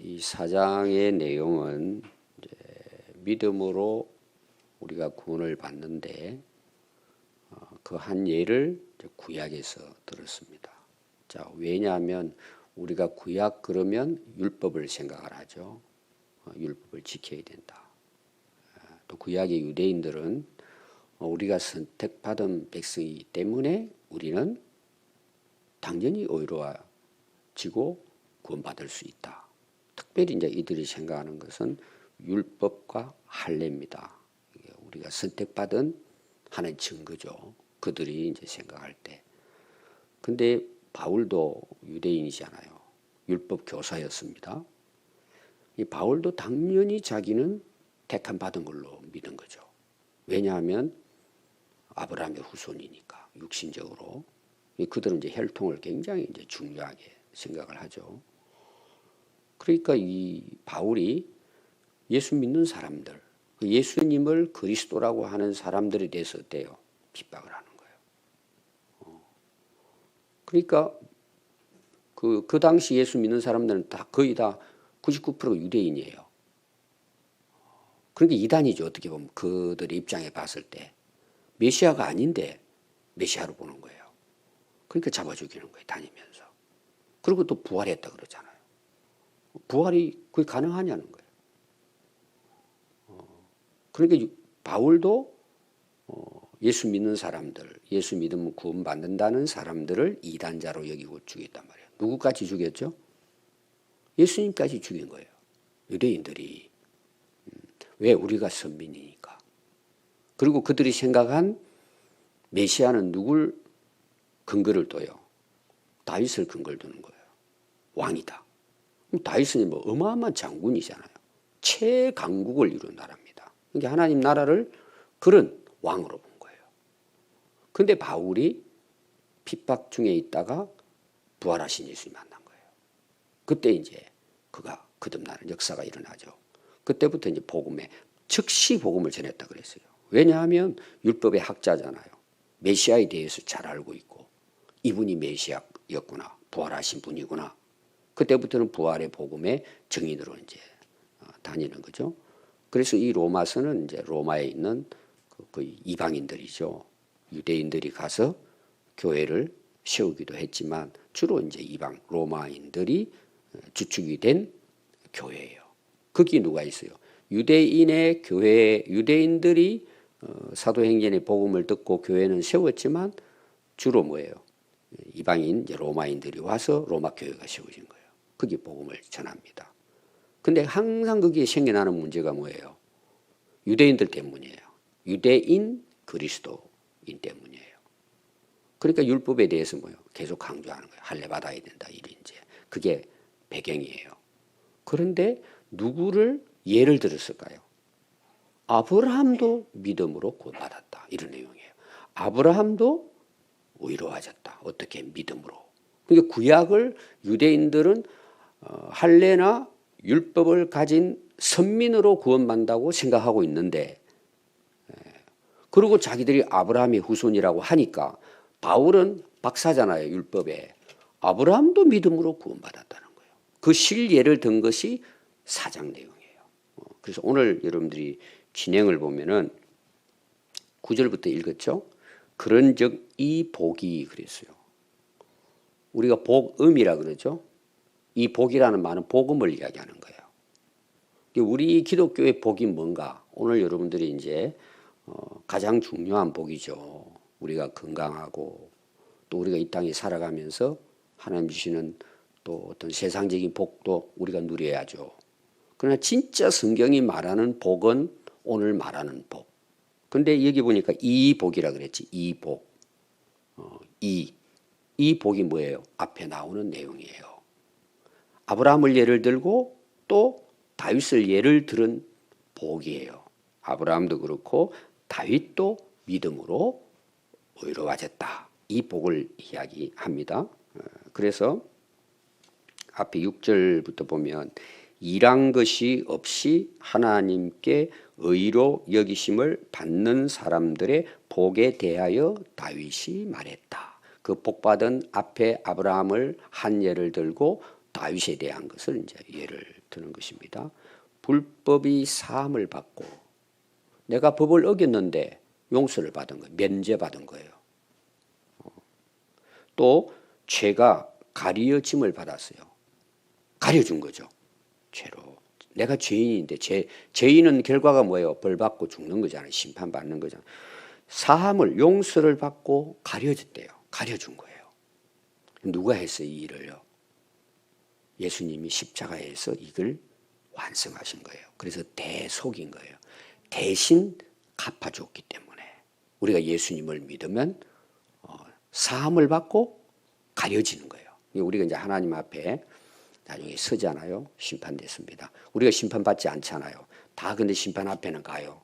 이 사장의 내용은 이제 믿음으로 우리가 구원을 받는데 그 한 예를 구약에서 들었습니다. 자, 왜냐하면 우리가 구약 그러면 율법을 생각을 하죠. 율법을 지켜야 된다. 또 구약의 유대인들은 우리가 선택받은 백성이기 때문에 우리는 당연히 의로워지고 구원받을 수 있다. 특별히 이제 이들이 생각하는 것은 율법과 할례입니다. 우리가 선택받은 하나의 증거죠. 그들이 이제 생각할 때. 근데 바울도 유대인이잖아요. 율법 교사였습니다. 이 바울도 당연히 자기는 택함 받은 걸로 믿은 거죠. 왜냐하면 아브라함의 후손이니까 육신적으로 그들은 이제 혈통을 굉장히 이제 중요하게 생각을 하죠. 그러니까 이 바울이 예수 믿는 사람들, 예수님을 그리스도라고 하는 사람들에 대해서 어때요? 핍박을 하는 거예요. 그러니까 그 당시 예수 믿는 사람들은 다 거의 다 99%가 유대인이에요. 그러니까 이단이죠. 어떻게 보면 그들의 입장에 봤을 때 메시아가 아닌데 메시아로 보는 거예요. 그러니까 잡아 죽이는 거예요. 다니면서. 그리고 또 부활했다 그러잖아요. 부활이 그게 가능하냐는 거예요. 그러니까 바울도 예수 믿는 사람들, 예수 믿으면 구원받는다는 사람들을 이단자로 여기고 죽였단 말이에요. 누구까지 죽였죠? 예수님까지 죽인 거예요. 유대인들이. 왜? 우리가 선민이니까. 그리고 그들이 생각한 메시아는 누굴 근거를 둬요? 다윗을 근거를 두는 거예요. 왕이다. 다윗은 뭐 어마어마한 장군이잖아요. 최강국을 이룬 나라입니다. 그러니까 하나님 나라를 그런 왕으로 본 거예요. 그런데 바울이 핍박 중에 있다가 부활하신 예수님 만난 거예요. 그때 이제 그가 거듭나는 역사가 일어나죠. 그때부터 이제 즉시 복음을 전했다 그랬어요. 왜냐하면 율법의 학자잖아요. 메시아에 대해서 잘 알고 있고 이분이 메시아였구나, 부활하신 분이구나. 그때부터는 부활의 복음의 증인으로 이제 다니는 거죠. 그래서 이 로마서는 이제 로마에 있는 그 이방인들이죠. 유대인들이 가서 교회를 세우기도 했지만 주로 이제 이방 로마인들이 주축이 된 교회예요. 거기 누가 있어요? 유대인의 교회, 유대인들이 사도행전의 복음을 듣고 교회는 세웠지만 주로 뭐예요? 이방인, 이제 로마인들이 와서 로마 교회가 세워진 거예요. 거기 복음을 전합니다. 근데 항상 거기에 생겨나는 문제가 뭐예요? 유대인들 때문이에요. 유대인 그리스도인 때문이에요. 그러니까 율법에 대해서 뭐예요? 계속 강조하는 거예요. 할례 받아야 된다. 이제 그게 배경이에요. 그런데 누구를 예를 들었을까요? 아브라함도 믿음으로 구원받았다. 이런 내용이에요. 아브라함도 의로워졌다. 어떻게? 믿음으로. 그러니까 구약을 유대인들은 할례나 율법을 가진 선민으로 구원받는다고 생각하고 있는데 그리고 자기들이 아브라함의 후손이라고 하니까 바울은 박사잖아요. 율법에. 아브라함도 믿음으로 구원받았다는 거예요. 그 실예를 든 것이 사장 내용이에요. 그래서 오늘 여러분들이 진행을 보면은 9절부터 읽었죠. 그런즉 이 복이 그랬어요. 우리가 복음이라 그러죠. 이 복이라는 말은 복음을 이야기하는 거예요. 우리 기독교의 복이 뭔가? 오늘 여러분들이 이제 가장 중요한 복이죠. 우리가 건강하고 또 우리가 이 땅에 살아가면서 하나님 주시는 또 어떤 세상적인 복도 우리가 누려야죠. 그러나 진짜 성경이 말하는 복은 오늘 말하는 복. 근데 여기 보니까 이 복이라 그랬지. 이 복. 이 복이 뭐예요? 앞에 나오는 내용이에요. 아브라함을 예를 들고 또 다윗을 예를 들은 복이에요. 아브라함도 그렇고 다윗도 믿음으로 의로워졌다. 이 복을 이야기합니다. 그래서 앞에 6절부터 보면 일한 것이 없이 하나님께 의로 여기심을 받는 사람들의 복에 대하여 다윗이 말했다. 그 복받은 앞에 아브라함을 한 예를 들고 다윗에 대한 것을 이제 예를 드는 것입니다. 불법이 사함을 받고 내가 법을 어겼는데 용서를 받은 거예요. 면제받은 거예요. 또 죄가 가려짐을 받았어요. 가려준 거죠. 죄로. 내가 죄인인데 죄인은 결과가 뭐예요? 벌 받고 죽는 거잖아요. 심판받는 거잖아요. 사함을 용서를 받고 가려졌대요. 가려준 거예요. 누가 했어요? 이 일을요? 예수님이 십자가에서 이걸 완성하신 거예요. 그래서 대속인 거예요. 대신 갚아줬기 때문에 우리가 예수님을 믿으면 사함을 받고 가려지는 거예요. 우리가 이제 하나님 앞에 나중에 서잖아요. 심판됐습니다. 우리가 심판받지 않잖아요. 다 근데 심판 앞에는 가요.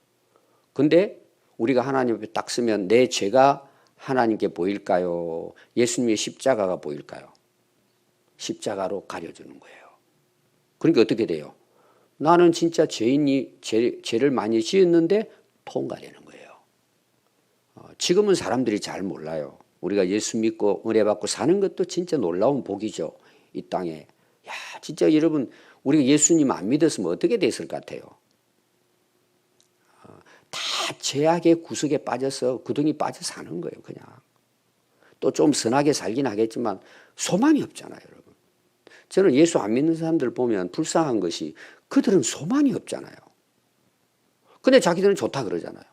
근데 우리가 하나님 앞에 딱 서면 내 죄가 하나님께 보일까요? 예수님의 십자가가 보일까요? 십자가로 가려주는 거예요. 그러니까 어떻게 돼요? 나는 진짜 죄를 많이 지었는데 통과되는 거예요. 지금은 사람들이 잘 몰라요. 우리가 예수 믿고 은혜 받고 사는 것도 진짜 놀라운 복이죠. 이 땅에. 야, 진짜 여러분, 우리가 예수님 안 믿었으면 어떻게 됐을 것 같아요? 다 죄악의 구석에 빠져서 구덩이 빠져 사는 거예요, 그냥. 또 좀 선하게 살긴 하겠지만 소망이 없잖아요, 여러분. 저는 예수 안 믿는 사람들 보면 불쌍한 것이 그들은 소망이 없잖아요. 근데 자기들은 좋다 그러잖아요.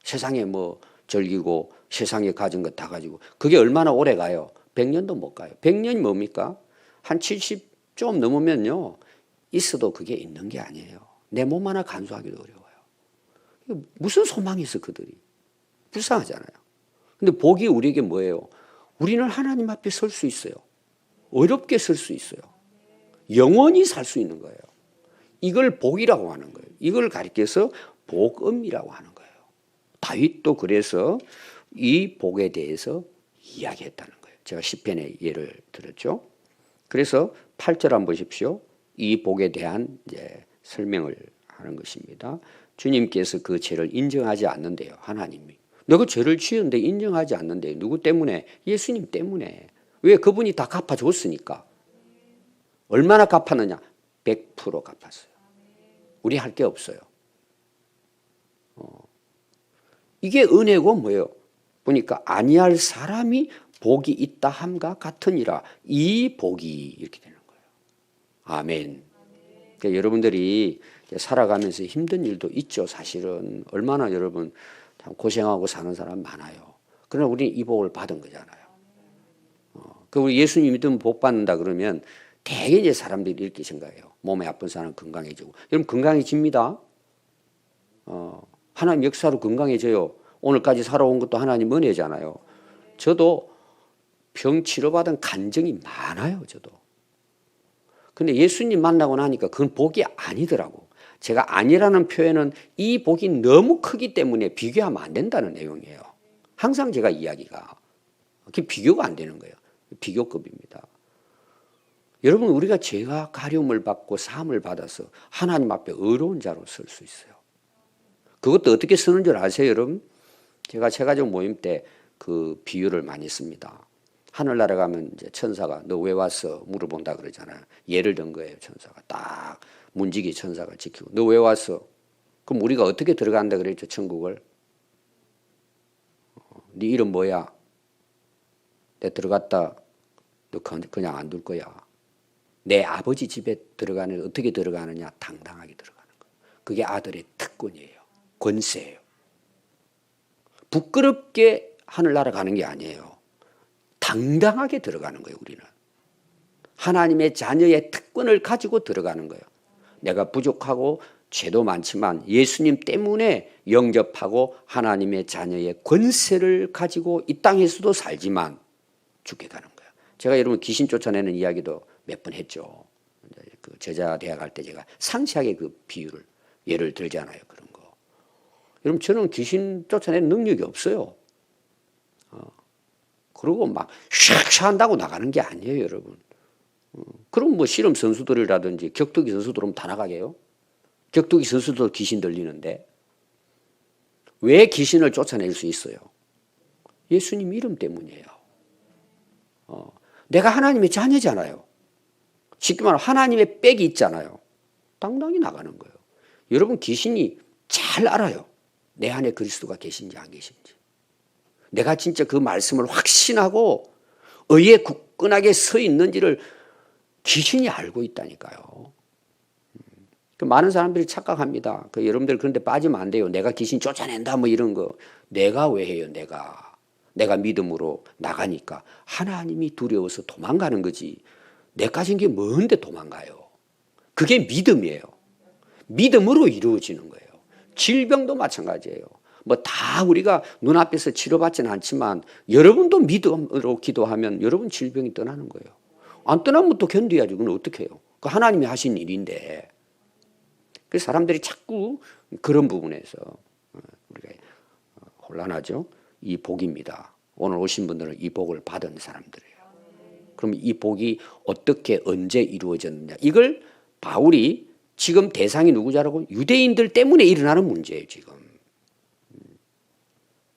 세상에 뭐 즐기고 세상에 가진 것 다 가지고 그게 얼마나 오래 가요? 100년도 못 가요. 100년이 뭡니까? 한 70 좀 넘으면요. 있어도 그게 있는 게 아니에요. 내 몸 하나 간수하기도 어려워요. 무슨 소망이 있어 그들이. 불쌍하잖아요. 근데 복이 우리에게 뭐예요? 우리는 하나님 앞에 설 수 있어요. 어렵게 설 수 있어요. 영원히 살 수 있는 거예요. 이걸 복이라고 하는 거예요. 이걸 가리켜서 복음이라고 하는 거예요. 다윗도 그래서 이 복에 대해서 이야기했다는 거예요. 제가 시편의 예를 들었죠. 그래서 8절 한번 보십시오. 이 복에 대한 이제 설명을 하는 것입니다. 주님께서 그 죄를 인정하지 않는데요. 하나님이. 내가 죄를 지었는데 인정하지 않는데 누구 때문에? 예수님 때문에. 왜? 그분이 다 갚아줬으니까. 얼마나 갚았느냐? 100% 갚았어요. 우리 할 게 없어요. 이게 은혜고 뭐예요? 보니까 아니할 사람이 복이 있다 함과 같으니라. 이 복이 이렇게 되는 거예요. 아멘. 그러니까 여러분들이 살아가면서 힘든 일도 있죠. 사실은 얼마나 여러분 참 고생하고 사는 사람 많아요. 그러나 우리는 이 복을 받은 거잖아요. 그 우리 예수님 믿으면 복 받는다 그러면 대개 이제 사람들이 이렇게 생각해요. 몸에 아픈 사람 건강해지고. 여러분 건강해집니다. 하나님 역사로 건강해져요. 오늘까지 살아온 것도 하나님 은혜잖아요. 저도 병 치료받은 간증이 많아요. 저도. 근데 예수님 만나고 나니까 그건 복이 아니더라고. 제가 아니라는 표현은 이 복이 너무 크기 때문에 비교하면 안 된다는 내용이에요. 항상 제가 이야기가. 그게 비교가 안 되는 거예요. 비교급입니다. 여러분 우리가 죄가 가려움을 받고 사함을 받아서 하나님 앞에 의로운 자로 설 수 있어요. 그것도 어떻게 쓰는 줄 아세요, 여러분? 제가 새가족 모임 때 그 비유를 많이 씁니다. 하늘나라 가면 이제 천사가 너 왜 왔어? 물어본다 그러잖아요. 예를 든 거예요, 천사가. 딱 문지기 천사가 지키고 너 왜 왔어? 그럼 우리가 어떻게 들어간다 그랬죠, 천국을? 네 이름 뭐야? 내 들어갔다 너 그냥 안 둘 거야. 내 아버지 집에 들어가는 어떻게 들어가느냐? 당당하게 들어가는 거예요. 그게 아들의 특권이에요. 권세예요. 부끄럽게 하늘나라 가는 게 아니에요. 당당하게 들어가는 거예요. 우리는. 하나님의 자녀의 특권을 가지고 들어가는 거예요. 내가 부족하고 죄도 많지만 예수님 때문에 영접하고 하나님의 자녀의 권세를 가지고 이 땅에서도 살지만 죽게 가는 거예요. 제가 여러분 귀신 쫓아내는 이야기도 몇 번 했죠. 그 제자 대학 갈 때 제가 상세하게 그 비유를 예를 들잖아요. 그런 거. 여러분 저는 귀신 쫓아내는 능력이 없어요. 그러고 막 샥샥 한다고 나가는 게 아니에요, 여러분. 그럼 뭐 씨름 선수들이라든지 격투기 선수들은 다 나가게요? 격투기 선수도 귀신 들리는데 왜 귀신을 쫓아낼 수 있어요? 예수님 이름 때문이에요. 내가 하나님의 자녀잖아요. 쉽게 말하면 하나님의 백이 있잖아요. 당당히 나가는 거예요. 여러분 귀신이 잘 알아요. 내 안에 그리스도가 계신지 안 계신지. 내가 진짜 그 말씀을 확신하고 의에 굳건하게 서 있는지를 귀신이 알고 있다니까요. 많은 사람들이 착각합니다. 여러분들 그런데 빠지면 안 돼요. 내가 귀신 쫓아낸다 뭐 이런 거. 내가 왜 해요? 내가 믿음으로 나가니까 하나님이 두려워서 도망가는 거지. 내 가진 게 뭔데 도망가요? 그게 믿음이에요. 믿음으로 이루어지는 거예요. 질병도 마찬가지예요. 뭐 다 우리가 눈앞에서 치료받지는 않지만 여러분도 믿음으로 기도하면 여러분 질병이 떠나는 거예요. 안 떠나면 또 견뎌야지. 그건 어떻게 해요? 그 하나님이 하신 일인데. 그래서 사람들이 자꾸 그런 부분에서 우리가 혼란하죠. 이 복입니다. 오늘 오신 분들은 이 복을 받은 사람들이에요. 그럼 이 복이 어떻게 언제 이루어졌느냐. 이걸 바울이 지금 대상이 누구냐라고 유대인들 때문에 일어나는 문제예요. 지금.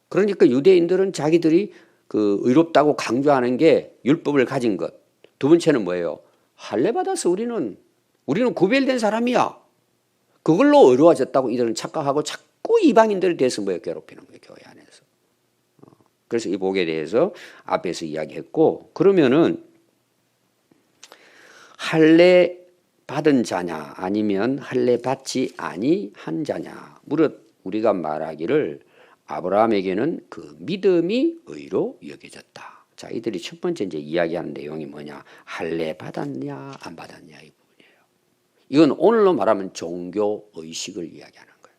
그러니까 유대인들은 자기들이 그 의롭다고 강조하는 게 율법을 가진 것. 두 번째는 뭐예요? 할례 받아서 우리는 구별된 사람이야. 그걸로 의로워졌다고 이들은 착각하고 자꾸 이방인들에 대해서 뭐예요? 괴롭히는 거예요. 교회 안에서. 그래서 이 복에 대해서 앞에서 이야기했고, 그러면은 할례 받은 자냐 아니면 할례 받지 아니한 자냐. 무릇 우리가 말하기를 아브라함에게는 그 믿음이 의로 여겨졌다. 자, 이들이 첫 번째 이제 이야기하는 내용이 뭐냐? 할례 받았냐 안 받았냐 이 부분이에요. 이건 오늘로 말하면 종교 의식을 이야기하는 거예요.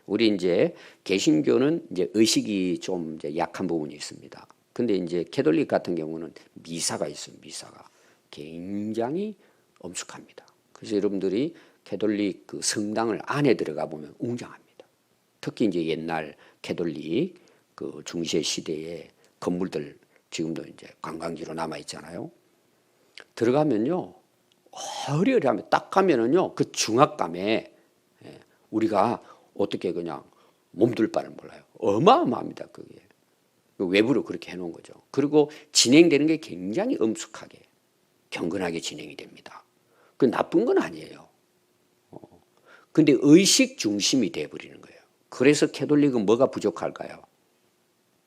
우리 이제 개신교는 이제 의식이 좀 이제 약한 부분이 있습니다. 근데 이제 캐톨릭 같은 경우는 미사가 있어요. 미사가 굉장히 엄숙합니다. 그래서 여러분들이 캐톨릭 그 성당을 안에 들어가 보면 웅장합니다. 특히 이제 옛날 캐톨릭 그 중세 시대의 건물들 지금도 이제 관광지로 남아 있잖아요. 들어가면요, 어리어리하면 딱 가면은요, 그 중압감에 우리가 어떻게 그냥 몸둘 바를 몰라요. 어마어마합니다, 그게. 외부로 그렇게 해놓은 거죠. 그리고 진행되는 게 굉장히 엄숙하게, 경건하게 진행이 됩니다. 그 나쁜 건 아니에요. 근데 의식 중심이 돼버리는 거예요. 그래서 캐톨릭은 뭐가 부족할까요?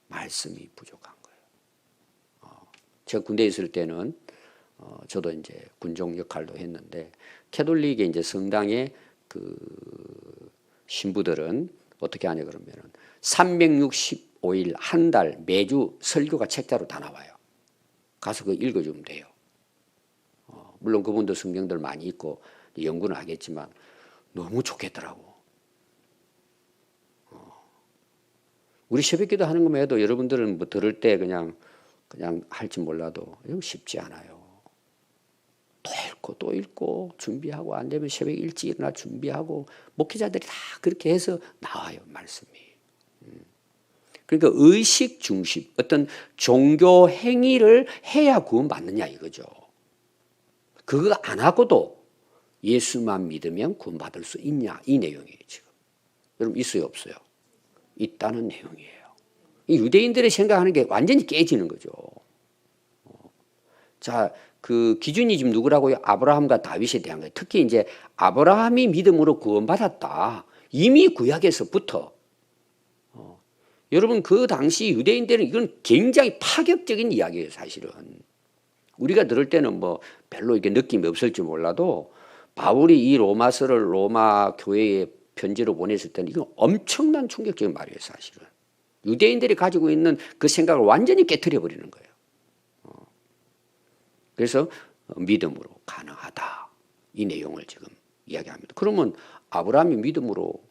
말씀이 부족한 거예요. 제가 군대에 있을 때는 저도 이제 군종 역할도 했는데 캐톨릭의 이제 성당의 그 신부들은 어떻게 하냐 그러면은 365일 한 달 매주 설교가 책자로 다 나와요. 가서 그거 읽어주면 돼요. 물론 그분도 성경들 많이 읽고 연구는 하겠지만 너무 좋겠더라고. 우리 새벽기도 하는 것만 해도 여러분들은 뭐 들을 때 그냥 할지 몰라도 이거 쉽지 않아요. 또 읽고 준비하고 안 되면 새벽 일찍 일어나 준비하고 목회자들이 다 그렇게 해서 나와요, 말씀이. 그러니까 의식 중심, 어떤 종교 행위를 해야 구원받느냐 이거죠. 그거 안 하고도 예수만 믿으면 구원받을 수 있냐 이 내용이에요 지금. 여러분 있어요 없어요? 있다는 내용이에요. 이 유대인들이 생각하는 게 완전히 깨지는 거죠. 자, 그 기준이 지금 누구라고요? 아브라함과 다윗에 대한 거예요. 특히 이제 아브라함이 믿음으로 구원받았다. 이미 구약에서부터. 여러분 그 당시 유대인들은 이건 굉장히 파격적인 이야기예요 사실은. 우리가 들을 때는 뭐 별로 이렇게 느낌이 없을지 몰라도 바울이 이 로마서를 로마 교회에 편지로 보냈을 때는 이건 엄청난 충격적인 말이에요 사실은. 유대인들이 가지고 있는 그 생각을 완전히 깨트려 버리는 거예요. 그래서 믿음으로 가능하다. 이 내용을 지금 이야기합니다. 그러면 아브라함이 믿음으로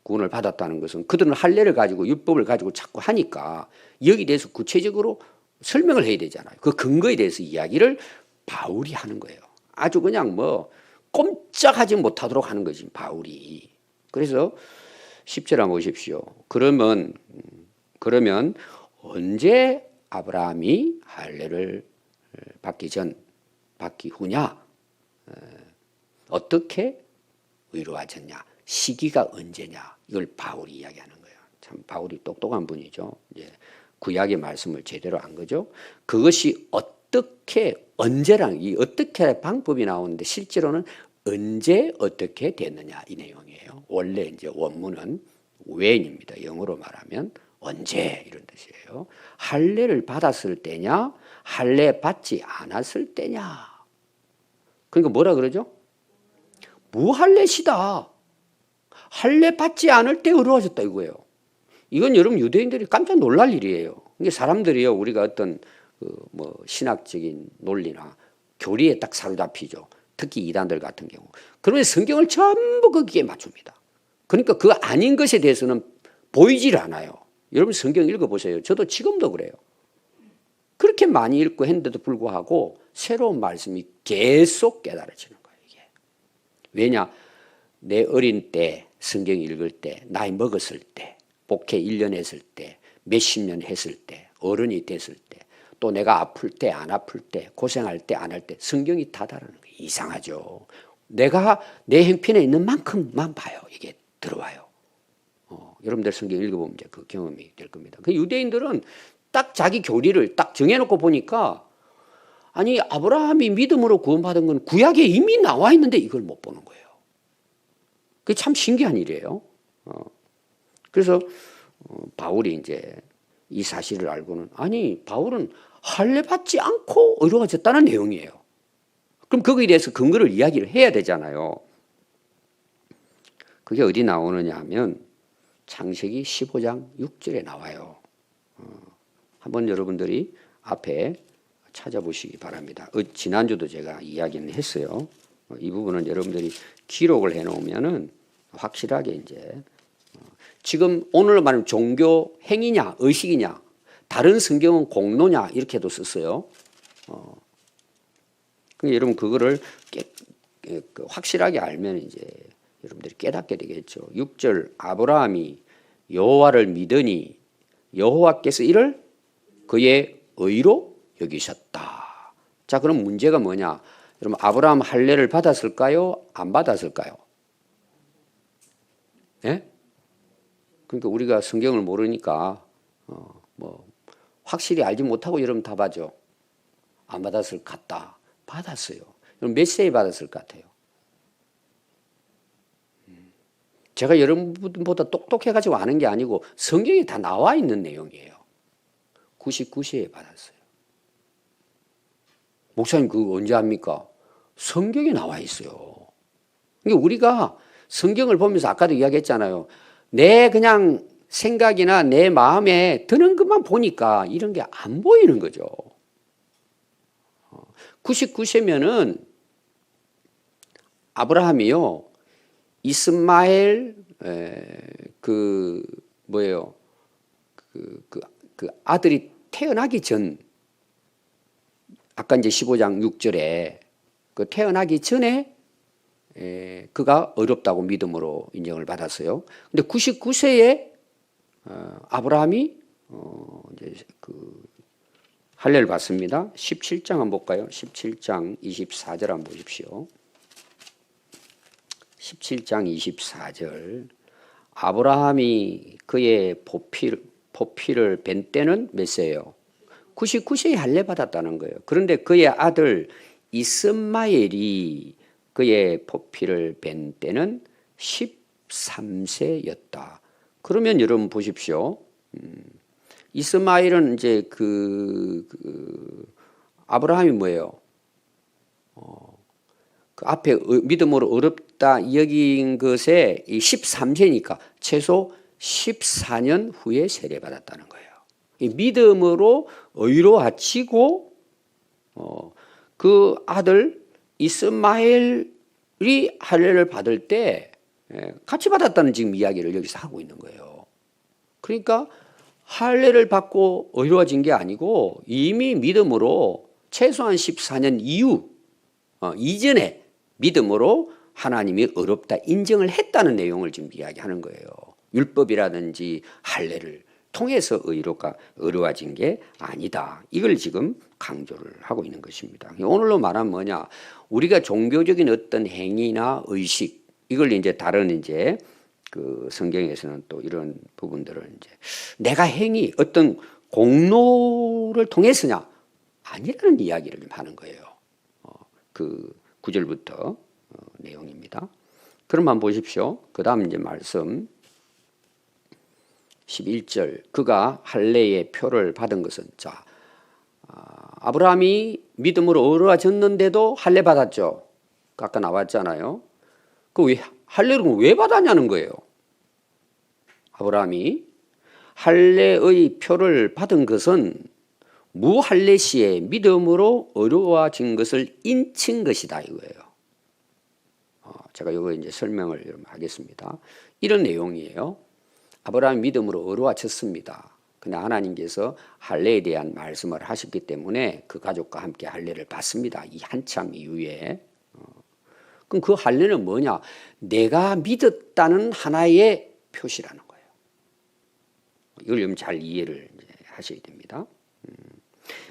구원을 받았다는 것은 그들은 할례를 가지고 율법을 가지고 자꾸 하니까 여기에 대해서 구체적으로 설명을 해야 되잖아요. 그 근거에 대해서 이야기를 바울이 하는 거예요. 아주 그냥 뭐 꼼짝하지 못하도록 하는 거지 바울이. 그래서 10절 한번 보십시오. 그러면 언제 아브라함이 할례를 받기 후냐? 어떻게 의로워졌냐? 시기가 언제냐? 이걸 바울이 이야기하는 거예요. 참 바울이 똑똑한 분이죠. 이제 구약의 말씀을 제대로 안 거죠. 그것이 어떻게 언제랑 이 어떻게 방법이 나오는데 실제로는 언제 어떻게 됐느냐 이 내용이에요. 원래 이제 원문은 when입니다. 영어로 말하면 언제 이런 뜻이에요. 할례를 받았을 때냐, 할례 받지 않았을 때냐. 그러니까 뭐라 그러죠? 무할례시다. 할례 받지 않을 때 의로워졌다 이거예요. 이건 여러분 유대인들이 깜짝 놀랄 일이에요. 이게 사람들이요 우리가 어떤 뭐 신학적인 논리나 교리에 딱 사로잡히죠. 특히 이단들 같은 경우. 그러면 성경을 전부 거기에 맞춥니다. 그러니까 그 아닌 것에 대해서는 보이질 않아요. 여러분 성경 읽어보세요. 저도 지금도 그래요. 그렇게 많이 읽고 했는데도 불구하고 새로운 말씀이 계속 깨달아지는 거예요. 이게. 왜냐? 내 어린 때 성경 읽을 때 나이 먹었을 때 목회 1년 했을 때 몇십 년 했을 때 어른이 됐을 때 또 내가 아플 때 안 아플 때 고생할 때 안 할 때 성경이 다 다르는 거예요. 이상하죠. 내가 내 형편에 있는 만큼만 봐요. 이게 들어와요. 여러분들 성경 읽어보면 이제 그 경험이 될 겁니다. 그 유대인들은 딱 자기 교리를 딱 정해놓고 보니까 아니 아브라함이 믿음으로 구원받은 건 구약에 이미 나와 있는데 이걸 못 보는 거예요. 그게 참 신기한 일이에요. 그래서 바울이 이제 이 사실을 알고는 아니 바울은 할례 받지 않고 의로워졌다는 내용이에요. 그럼 거기에 대해서 근거를 이야기를 해야 되잖아요. 그게 어디 나오느냐 하면 창세기 15장 6절에 나와요. 한번 여러분들이 앞에 찾아보시기 바랍니다. 지난주도 제가 이야기는 했어요. 이 부분은 여러분들이 기록을 해놓으면은 확실하게 이제 지금 오늘 말하는 종교 행위냐 의식이냐 다른 성경은 공로냐 이렇게도 썼어요. 그러니까 여러분 그거를 확실하게 알면 이제 여러분들이 깨닫게 되겠죠. 6절 아브라함이 여호와를 믿으니 여호와께서 이를 그의 의로 여기셨다. 자 그럼 문제가 뭐냐? 여러분 아브라함 할례를 받았을까요? 안 받았을까요? 예? 그러니까 우리가 성경을 모르니까 뭐 확실히 알지 못하고 여러분 답하죠. 안 받았을 것 같다. 받았어요. 여러분 몇 세에 받았을 것 같아요? 제가 여러분보다 똑똑해가지고 아는 게 아니고 성경에 다 나와 있는 내용이에요. 99세에 받았어요. 목사님 그거 언제 합니까? 성경에 나와 있어요. 그러니까 우리가 성경을 보면서 아까도 이야기했잖아요. 내 그냥 생각이나 내 마음에 드는 것만 보니까 이런 게 안 보이는 거죠. 99세면은 아브라함이요. 이스마엘 그 아들이 태어나기 전 아까 이제 15장 6절에 그 태어나기 전에 그가 어렵다고 믿음으로 인정을 받았어요. 근데 99세에 아브라함이 이제 그 할례를 받습니다. 17장 한번 볼까요? 17장 24절 한번 보십시오. 17장 24절 아브라함이 그의 포피를 벤 때는 몇 세예요? 99세에 할례 받았다는 거예요. 그런데 그의 아들 이스마엘이 그의 포피를 벤 때는 13세였다. 그러면 여러분 보십시오. 이스마엘은 이제 아브라함이 뭐예요? 그 앞에 믿음으로 어렵다 여긴 것에 이 13세니까 최소 14년 후에 세례받았다는 거예요. 이 믿음으로 의로워지고 그 아들 이스마엘이 할례를 받을 때 같이 받았다는 지금 이야기를 여기서 하고 있는 거예요. 그러니까 할례를 받고 의로워진 게 아니고 이미 믿음으로 최소한 14년 이전에 믿음으로 하나님이 의롭다 인정을 했다는 내용을 지금 이야기하는 거예요. 율법이라든지 할례를 통해서 의로워진 게 아니다. 이걸 지금 강조를 하고 있는 것입니다. 오늘로 말하면 뭐냐? 우리가 종교적인 어떤 행위나 의식 이걸 이제 다른 이제 그 성경에서는 또 이런 부분들을 이제 내가 행위 어떤 공로를 통해서냐 아니라는 이야기를 좀 하는 거예요. 그 9절부터 내용입니다. 그럼 한번 보십시오. 그 다음 이제 말씀 11절 그가 할례의 표를 받은 것은 자 아브라함이 믿음으로 어루아졌는데도 할례 받았죠. 아까 나왔잖아요. 그 왜 할례를 왜 받았냐는 거예요. 아브라함이 할례의 표를 받은 것은 무할례 시에 믿음으로 어루아진 것을 인친 것이다 이거예요. 제가 이거 이제 설명을 좀 하겠습니다. 이런 내용이에요. 아브라함이 믿음으로 어루아졌습니다. 근데 하나님께서 할례에 대한 말씀을 하셨기 때문에 그 가족과 함께 할례를 받습니다. 이 한참 이후에. 그럼 그 할례는 뭐냐? 내가 믿었다는 하나의 표시라는 거예요. 이걸 좀 잘 이해를 하셔야 됩니다.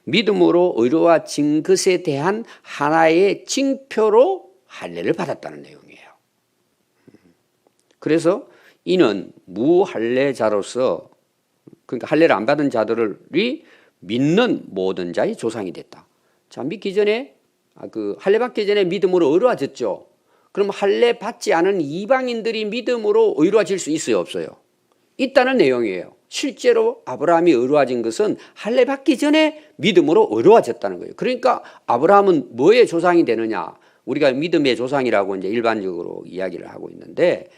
믿음으로 의로워진 것에 대한 하나의 징표로 할례를 받았다는 내용이에요. 그래서 이는 무할례자로서 그러니까 할례를 안 받은 자들이 믿는 모든 자의 조상이 됐다. 자, 믿기 전에 그 할례 받기 전에 믿음으로 의로워졌죠. 그럼 할례 받지 않은 이방인들이 믿음으로 의로워질 수 있어요, 없어요? 있다는 내용이에요. 실제로 아브라함이 의로워진 것은 할례 받기 전에 믿음으로 의로워졌다는 거예요. 그러니까 아브라함은 뭐의 조상이 되느냐? 우리가 믿음의 조상이라고 이제 일반적으로 이야기를 하고 있는데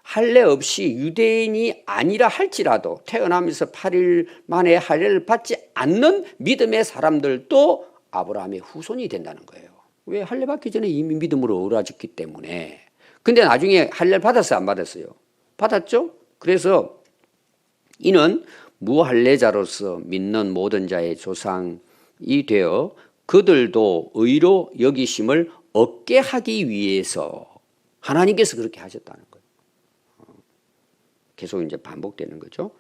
할례 없이 유대인이 아니라 할지라도 태어나면서 8일 만에 할례를 받지 않는 믿음의 사람들도 아브라함의 후손이 된다는 거예요. 왜? 할례 받기 전에 이미 믿음으로 의로워졌기 때문에. 근데 나중에 할례를 받았어요, 안 받았어요? 받았죠? 그래서 이는 무할례자로서 믿는 모든 자의 조상이 되어 그들도 의로 여기심을 얻게 하기 위해서 하나님께서 그렇게 하셨다는 거예요. 계속 이제 반복되는 거죠.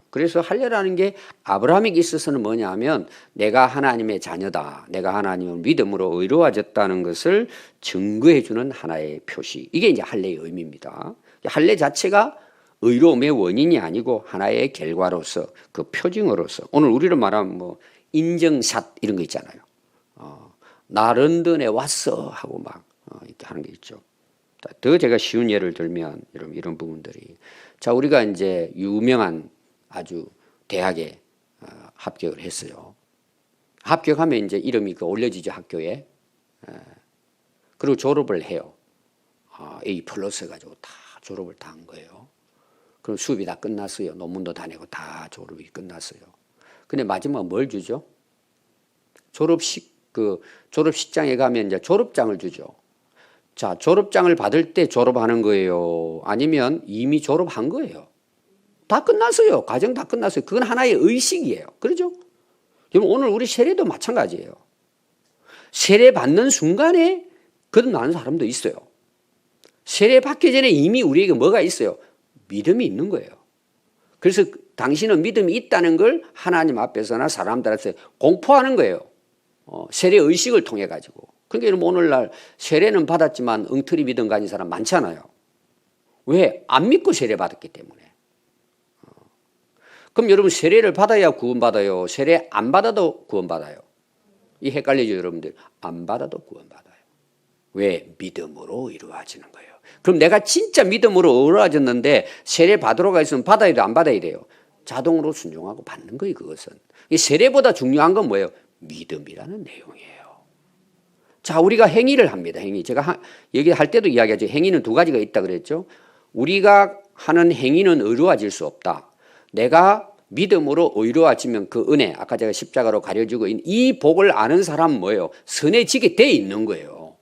그래서 할례라는 게 아브라함에게 있어서는 뭐냐 하면 내가 하나님의 자녀다. 내가 하나님을 믿음으로 의로워졌다는 것을 증거해 주는 하나의 표시. 이게 이제 할례의 의미입니다. 할례 자체가 의로움의 원인이 아니고 하나의 결과로서 그 표징으로서 오늘 우리로 말하면 뭐 인증샷 이런 거 있잖아요. 나 런던에 왔어 하고 막 이렇게 하는 게 있죠. 더 제가 쉬운 예를 들면 이런 부분들이 자 우리가 이제 유명한 아주 대학에 합격을 했어요. 합격하면 이제 이름이 그 올려지죠 학교에. 그리고 졸업을 해요. A+ 가지고 다 졸업을 다 한 거예요. 그럼 수업이 다 끝났어요. 논문도 다 내고 다 졸업이 끝났어요. 근데 마지막 뭘 주죠? 졸업식장에 가면 이제 졸업장을 주죠. 자, 졸업장을 받을 때 졸업하는 거예요? 아니면 이미 졸업한 거예요? 다 끝났어요. 과정 다 끝났어요. 그건 하나의 의식이에요. 그렇죠? 여러분 오늘 우리 세례도 마찬가지예요. 세례 받는 순간에 거듭나는 사람도 있어요. 세례 받기 전에 이미 우리에게 뭐가 있어요? 믿음이 있는 거예요. 그래서 당신은 믿음이 있다는 걸 하나님 앞에서나 사람들한테 공포하는 거예요. 세례 의식을 통해 가지고. 그러니까 여러분 오늘날 세례는 받았지만 엉터리 믿음 가진 사람 많잖아요. 왜? 안 믿고 세례 받았기 때문에. 그럼 여러분 세례를 받아야 구원받아요? 세례 안 받아도 구원받아요? 이 헷갈리죠 여러분들? 안 받아도 구원받아요. 왜? 믿음으로 이루어지는 거예요. 그럼 내가 진짜 믿음으로 이루어졌는데 세례 받으러 가 있으면 받아야 돼요? 안 받아야 돼요? 자동으로 순종하고 받는 거예요 그것은. 이 세례보다 중요한 건 뭐예요? 믿음이라는 내용이에요. 자, 우리가 행위를 합니다. 행위. 제가 얘기할 때도 이야기하죠. 행위는 두 가지가 있다 그랬죠. 우리가 하는 행위는 의로워질 수 없다. 내가 믿음으로 의로워지면 그 은혜, 아까 제가 십자가로 가려지고 있는 이 복을 아는 사람은 뭐예요? 선해지게 돼 있는 거예요.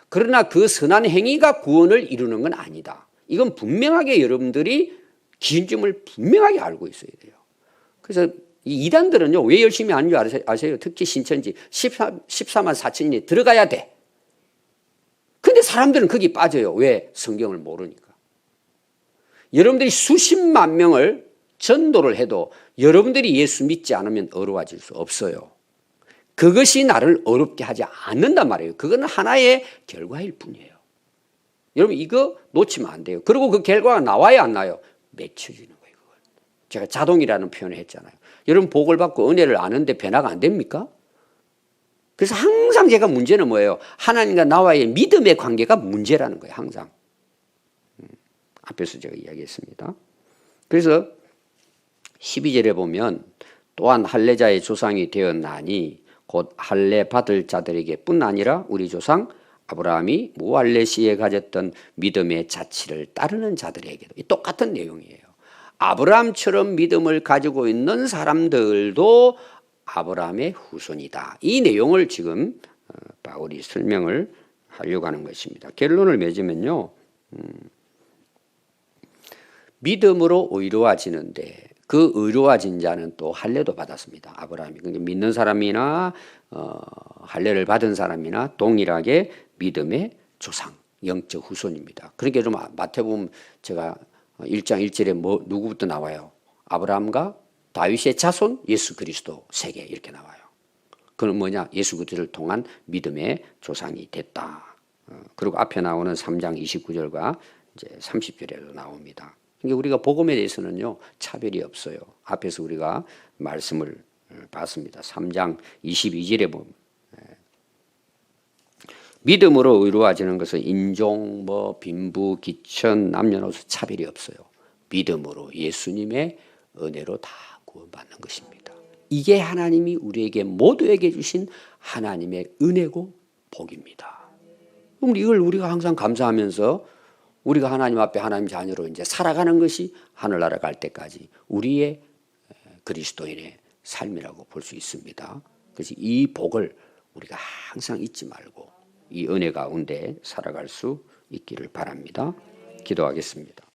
그러나 그 선한 행위가 구원을 이루는 건 아니다. 이건 분명하게 여러분들이 기준점을 분명하게 알고 있어야 돼요. 그래서 이 이단들은요, 왜 열심히 하는 줄 아세요? 특히 신천지 14만 4천이 들어가야 돼. 근데 사람들은 거기 빠져요. 왜? 성경을 모르니까. 여러분들이 수십만 명을 전도를 해도 여러분들이 예수 믿지 않으면 어려워질 수 없어요. 그것이 나를 어렵게 하지 않는단 말이에요. 그건 하나의 결과일 뿐이에요. 여러분 이거 놓치면 안 돼요. 그리고 그 결과가 나와야 안 나요? 맺혀지는 거예요. 그걸. 제가 자동이라는 표현을 했잖아요. 여러분 복을 받고 은혜를 아는데 변화가 안 됩니까? 그래서 항상 제가 문제는 뭐예요? 하나님과 나와의 믿음의 관계가 문제라는 거예요. 항상. 앞에서 제가 이야기했습니다. 그래서 12절에 보면 또한 할례자의 조상이 되었나니 곧 할례 받을 자들에게 뿐 아니라 우리 조상 아브라함이 무할례 시에 가졌던 믿음의 자치를 따르는 자들에게도 똑같은 내용이에요. 아브라함처럼 믿음을 가지고 있는 사람들도 아브라함의 후손이다. 이 내용을 지금 바울이 설명을 하려고 하는 것입니다. 결론을 맺으면요. 믿음으로 의로워지는데 그 의로워진 자는 또 할례도 받았습니다. 아브라함이. 그러니까 믿는 사람이나 할례를 받은 사람이나 동일하게 믿음의 조상, 영적 후손입니다. 그러니까 좀 마태복음 제가 1장 1절에 누구부터 나와요? 아브라함과 다윗의 자손 예수 그리스도 세계 이렇게 나와요. 그건 뭐냐? 예수 그리스도를 통한 믿음의 조상이 됐다. 그리고 앞에 나오는 3장 29절과 이제 30절에도 나옵니다. 그러니까 우리가 복음에 대해서는요 차별이 없어요. 앞에서 우리가 말씀을 봤습니다. 3장 22절에 보면 믿음으로 의로워지는 것은 인종, 빈부, 기천, 남녀노소 차별이 없어요. 믿음으로 예수님의 은혜로 다 구원받는 것입니다. 이게 하나님이 우리에게 모두에게 주신 하나님의 은혜고 복입니다. 그럼 이걸 우리가 항상 감사하면서 우리가 하나님 앞에 하나님 자녀로 이제 살아가는 것이 하늘나라 갈 때까지 우리의 그리스도인의 삶이라고 볼 수 있습니다. 그래서 이 복을 우리가 항상 잊지 말고 이 은혜 가운데 살아갈 수 있기를 바랍니다. 기도하겠습니다.